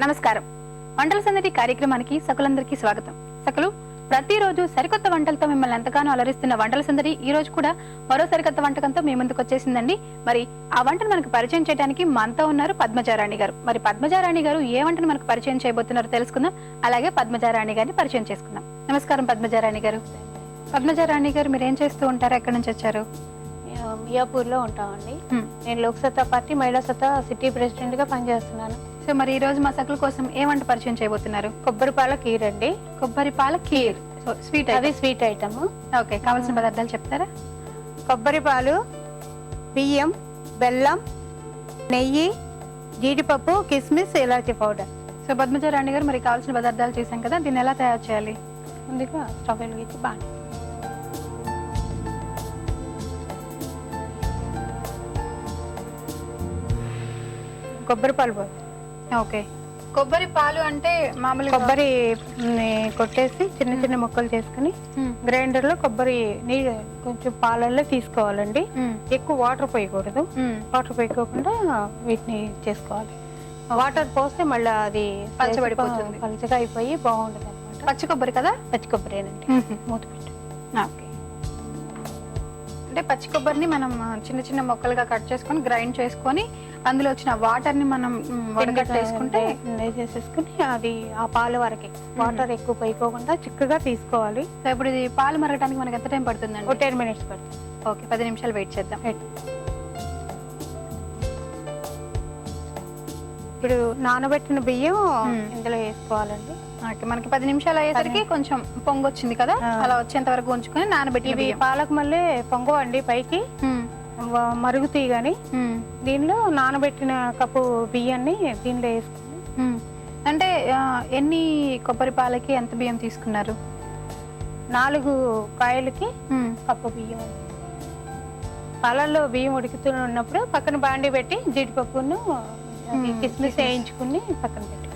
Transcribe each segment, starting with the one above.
నమస్కారం. వంటల సందడి కార్యక్రమానికి సకులందరికీ స్వాగతం. సకులు, ప్రతిరోజు సరికొత్త వంటలతో మిమ్మల్ని ఎంతగానో అలరిస్తున్న వంటల సందడి ఈ రోజు కూడా మరో సరికొత్త వంటకంతో మీ ముందుకు వచ్చేసిందండి. మరి ఆ వంటను మనకు పరిచయం చేయడానికి మనతో ఉన్నారు పద్మజారాణి గారు. మరి పద్మజారాణి గారు ఏ వంటను మనకు పరిచయం చేయబోతున్నారో తెలుసుకుందాం. అలాగే పద్మజారాణి గారిని పరిచయం చేసుకుందాం. నమస్కారం పద్మజారాణి గారు. పద్మజారాణి గారు, మీరు ఏం చేస్తూ ఉంటారు? ఎక్కడి నుంచి వచ్చారు? మియాపూర్ లో ఉంటామండి. నేను లోక్ సత్తా పార్టీ మహిళా సత్తా సిటీ ప్రెసిడెంట్ గా పనిచేస్తున్నాను. సో మరి ఈ రోజు మా సకుల కోసం ఏ వంట పరిచయం చేయబోతున్నారు? కొబ్బరి పాల కీర్ అండి. కొబ్బరి పాల కీర్. సో స్వీట్, అది స్వీట్ ఐటమ్. ఓకే, కావాల్సిన పదార్థాలు చెప్తారా? కొబ్బరి పాలు, బియ్యం, బెల్లం, నెయ్యి, జీడిపప్పు, కిస్మిస్, ఇలాచీ పౌడర్. సో పద్మజారాణి గారు, మరి కావాల్సిన పదార్థాలు చూసాం కదా, దీన్ని ఎలా తయారు చేయాలి? ముందుగా స్టవ్ వెలిగించి బాగా కొబ్బరి పాలు పోయి. ఓకే, కొబ్బరి పాలు అంటే మామూలు కొబ్బరి కొట్టేసి చిన్న చిన్న ముక్కలు చేసుకుని గ్రైండర్ లో కొబ్బరి నీళ్ళు కొంచెం పాలల్లో తీసుకోవాలండి. ఎక్కువ వాటర్ పోయకూడదు. వాటర్ పోయకోకుండా వీటిని చేసుకోవాలి. వాటర్ పోస్తే మళ్ళీ అది పలచబడిపోతుంది, పలచగా అయిపోయి బాగుండదు అనమాట. పచ్చి కొబ్బరి కదా? పచ్చి కొబ్బరేనండి. మూత పెట్టి. ఓకే, అంటే పచ్చి కొబ్బరిని మనం చిన్న చిన్న ముక్కలుగా కట్ చేసుకొని గ్రైండ్ చేసుకొని అందులో వచ్చిన వాటర్ ని మనం వడగట్టేసుకుంటే చేసేసుకుని అది ఆ పాలు వరకే, వాటర్ ఎక్కువ పోయికోకుండా చిక్కగా తీసుకోవాలి. సో ఇప్పుడు ఇది పాలు మరగడానికి మనకి ఎంత టైం పడుతుందండి? 10 minutes పడుతుంది. ఓకే, 10 నిమిషాలు వెయిట్ చేద్దాం. ఇప్పుడు నానబెట్టిన బియ్యం ఇందులో వేసుకోవాలండి. మనకి 10 నిమిషాలు అయ్యేసరికి కొంచెం పొంగు వచ్చింది కదా, అలా వచ్చేంత వరకు ఉంచుకొని నానబెట్టి పాలకు మళ్ళీ పొంగవండి పైకి మరుగుతాయి. గాని దీనిలో నానబెట్టిన కప్పు బియ్యాన్ని దీనిలో వేసుకుని. అంటే ఎన్ని కొబ్బరి పాలకి ఎంత బియ్యం తీసుకున్నారు? 4 కాయలకి కప్పు బియ్యం. పాలల్లో బియ్యం ఉడుకుతున్నప్పుడు పక్కన బాండి పెట్టి జీడిపప్పును కిస్మిస్ వేయించుకుని పక్కన పెట్టి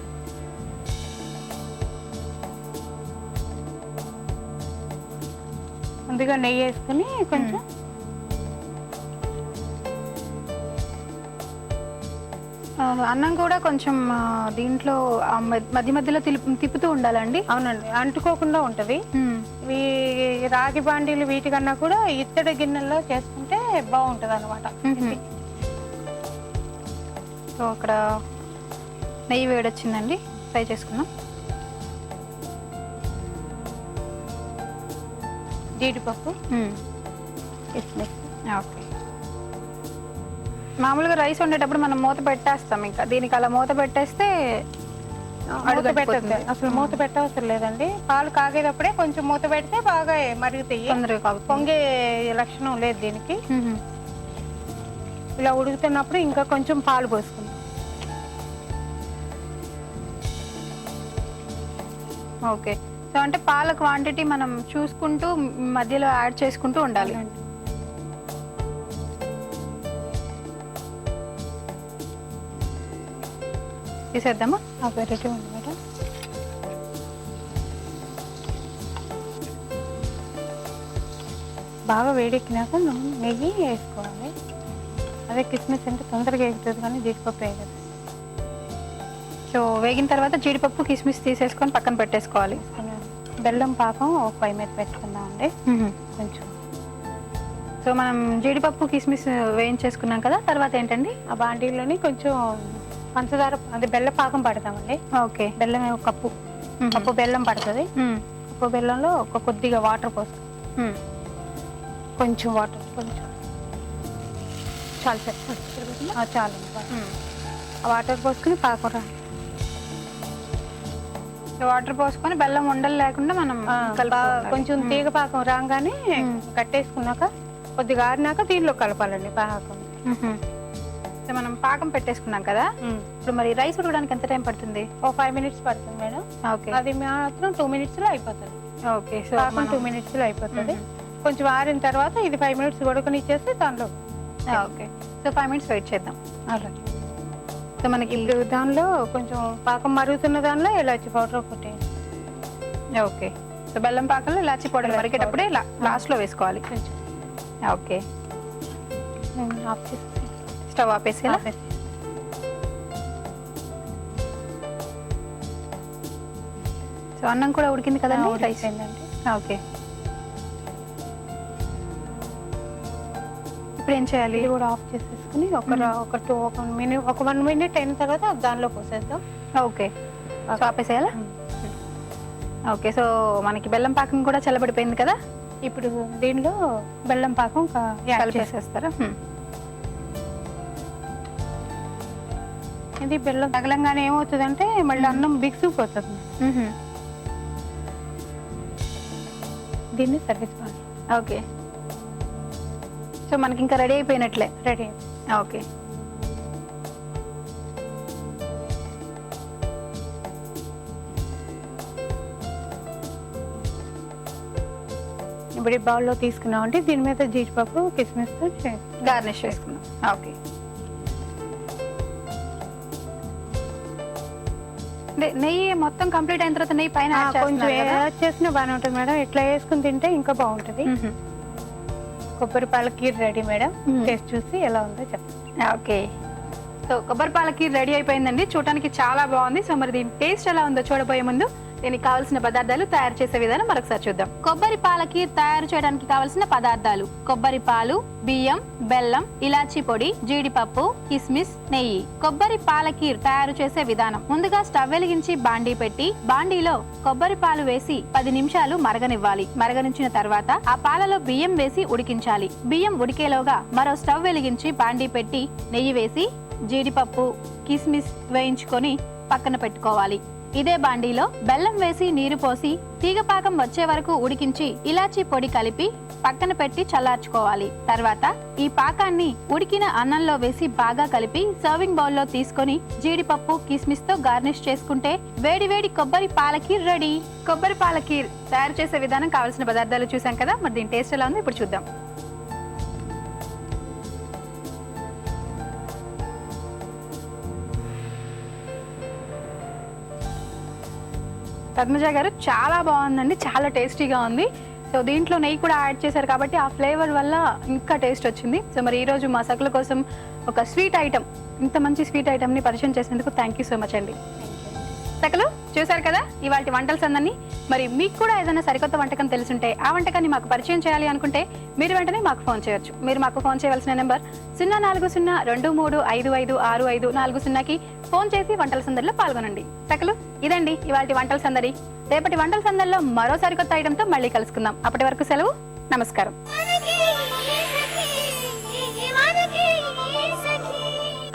ముందుగా నెయ్యి వేసుకుని కొంచెం అన్నం కూడా కొంచెం దీంట్లో మధ్య మధ్యలో తిప్పుతూ ఉండాలండి. అవునండి, అంటుకోకుండా ఉంటది. ఇవి రాగి బాండీలు వీటికన్నా కూడా ఇత్తడి గిన్నెల్లో చేసుకుంటే బాగుంటది అనమాట. సో అక్కడ నెయ్యి వేడొచ్చిందండి, ఫ్రై చేసుకున్నాం. జీడిపప్పు, కిస్మిస్. ఓకే, మామూలుగా రైస్ వండేటప్పుడు మనం మూత పెట్టేస్తాం, ఇంకా దీనికి అలా మూత పెట్టేస్తే అసలు మూత పెట్టవసరం లేదండి. పాలు కాగేటప్పుడే కొంచెం మూత పెడితే బాగా మరుగుతాయి, పొంగే లక్షణం లేదు దీనికి. ఇలా ఉడుకుతున్నప్పుడు ఇంకా కొంచెం పాలు పోసుకుందాం. ఓకే, సో అంటే పాల క్వాంటిటీ మనం చూసుకుంటూ మధ్యలో యాడ్ చేసుకుంటూ ఉండాలి. తీసేద్దామా? రెడీ ఉంది మేడం. బాగా వేడెక్కినాక నెయ్యి వేసుకోవాలి. అదే కిస్మిస్ అంటే తొందరగా ఎగుతుంది కానీ జీడిపప్పు వేయదు. సో వేగిన తర్వాత జీడిపప్పు కిస్మిస్ తీసేసుకొని పక్కన పెట్టేసుకోవాలి. బెల్లం పాకం ఒక 5 minutes పెట్టుకుందామండి కొంచెం. సో మనం జీడిపప్పు కిస్మిస్ వేయించేసుకున్నాం కదా, తర్వాత ఏంటండి? ఆ బాండీలోని కొంచెం పంచదార, అదే బెల్లం పాకం పడతామండి. ఓకే, బెల్లం ఒక కప్పు బెల్లం పడుతుంది. కప్పు బెల్లంలో ఒక కొద్దిగా వాటర్ పోస్తాం. కొంచెం వాటర్, కొంచెం చాలు చాలు. ఆ వాటర్ పోసుకుని పాకం వాటర్ పోసుకొని బెల్లం ఉండలు లేకుండా మనం కొంచెం తీగ పాకం రాగానే కట్టేసుకున్నాక కొద్దిగా ఆరినాక దీనిలో కలపాలండి పాకం. మనం పాకం పెట్టేసుకున్నాం కదా, ఇప్పుడు మరి రైస్ ఉడకడానికి ఎంత టైం పడుతుంది? ఒక 5 minutes పడుతుంది మేడం. ఓకే, అది మాత్రం 2 minutes లో అయిపోతుంది. ఓకే, సో పాకం 2 minutes లో అయిపోతుంది. కొంచెం ఆరిన తర్వాత ఇది 5 minutes ఉడకనిచ్చేసి దానిలో. ఓకే, సో 5 minutes వెయిట్ చేద్దాం. అలాగే. సో మనకి ఇప్పుడు దానిలో కొంచెం పాకం మరుగుతున్న దానిలో ఇలాచి పౌడర్ కొట్టేయండి. ఓకే, సో బెల్లం పాకంలో ఇలాచి పౌడర్ మరిగేటప్పుడే లాస్ట్ లో వేసుకోవాలి. కొంచెం. ఓకే, ఆఫ్ చేసి స్టవ్ ఆపేసి సో అన్నం కూడా ఉడికింది కదండి, రైస్ అయిందండి. ఓకే. ఇప్పుడు ఏం చేయాలి? ఇది కూడా ఆఫ్ చేసేసుకుని ఒక 1 minute అయిన తర్వాత దానిలో పోసేద్దాం. ఓకే, సో ఆపేసేయాలా? ఓకే, సో మనకి బెల్లం పాకం కూడా చల్లబడిపోయింది కదా, ఇప్పుడు దీనిలో బెల్లం పాకం కలిపేసేస్తారా? ఇది బెల్లం తగలంగానే ఏమవుతుందంటే మళ్ళీ అన్నం బిగుసుకుపోతుంది. దీన్ని సర్వీస్ పాలి. ఓకే, సో మనకి ఇంకా రెడీ అయిపోయినట్లే. రెడీ. ఓకే, ఇప్పుడు ఈ బౌల్లో తీసుకున్నాం అంటే దీని మీద జీడిపప్పు కిస్మిస్ గార్నిష్ చేసుకున్నాం. ఓకే, నెయ్యి మొత్తం కంప్లీట్ అయిన తర్వాత నెయ్యి పైన కొంచెం యాడ్ చేసినా బాగానే ఉంటుంది మేడం. ఇట్లా వేసుకుని తింటే ఇంకా బాగుంటుంది. కొబ్బరి పాల కీర్ రెడీ మేడం. టేస్ట్ చూసి ఎలా ఉందో చెప్పండి. ఓకే, సో కొబ్బరి పాల కీర్ రెడీ అయిపోయిందండి. చూడటానికి చాలా బాగుంది. సో మరి దీని టేస్ట్ ఎలా ఉందో చూడబోయే ముందు దీనికి కావాల్సిన పదార్థాలు తయారు చేసే విధానం మరొకసారి చూద్దాం. కొబ్బరి పాల కీర్ తయారు చేయడానికి కావాల్సిన పదార్థాలు: కొబ్బరి పాలు, బియ్యం, బెల్లం, ఇలాచీ పొడి, జీడిపప్పు, కిస్మిస్, నెయ్యి. కొబ్బరి పాల కీర్ తయారు చేసే విధానం: ముందుగా స్టవ్ వెలిగించి బాండీ పెట్టి బాండీలో కొబ్బరి పాలు వేసి 10 నిమిషాలు మరగనివ్వాలి. మరగనించిన తర్వాత ఆ పాలలో బియ్యం వేసి ఉడికించాలి. బియ్యం ఉడికేలోగా మరో స్టవ్ వెలిగించి బాండీ పెట్టి నెయ్యి వేసి జీడిపప్పు, కిస్మిస్ వేయించుకొని పక్కన పెట్టుకోవాలి. ఇదే బాండీలో బెల్లం వేసి నీరు పోసి తీగపాకం వచ్చే వరకు ఉడికించి ఇలాచీ పొడి కలిపి పక్కన పెట్టి చల్లార్చుకోవాలి. తర్వాత ఈ పాకాన్ని ఉడికిన అన్నంలో వేసి బాగా కలిపి సర్వింగ్ బౌల్లో తీసుకొని జీడిపప్పు, కిస్మిస్ తో గార్నిష్ చేసుకుంటే వేడి వేడి కొబ్బరి పాలకీర్ రెడీ. కొబ్బరి పాలకీర్ తయారు చేసే విధానం, కావాల్సిన పదార్థాలు చూసాం కదా, మరి దీని టేస్ట్ ఎలా ఉందో ఇప్పుడు చూద్దాం. పద్మజ గారు, చాలా బాగుందండి, చాలా టేస్టీగా ఉంది. సో దీంట్లో నెయ్యి కూడా యాడ్ చేశారు కాబట్టి ఆ ఫ్లేవర్ వల్ల ఇంకా టేస్ట్ వచ్చింది. సో మరి ఈ రోజు మా సకుల కోసం ఒక స్వీట్ ఐటమ్, ఇంత మంచి స్వీట్ ఐటమ్ ని పరిచయం చేసినందుకు థ్యాంక్ యూ సో మచ్ అండి. సకలు చూసారు కదా ఇవాళ వంటల సందన్ని. మరి మీకు కూడా ఏదైనా సరికొత్త వంటకం తెలుసుంటే ఆ వంటకాన్ని మాకు పరిచయం చేయాలి అనుకుంటే మీరు వెంటనే మాకు ఫోన్ చేయొచ్చు. మీరు మాకు ఫోన్ చేయవలసిన నెంబర్ 0402355654 ఫోన్ చేసి వంటల సందడిలో పాల్గొనండి. సకలు, ఇదండి ఇవాళ వంటల సందడి. రేపటి వంటల సందడిలో మరో సరికొత్త ఐటమ్తో మళ్ళీ కలుసుకుందాం. అప్పటి వరకు సెలవు, నమస్కారం.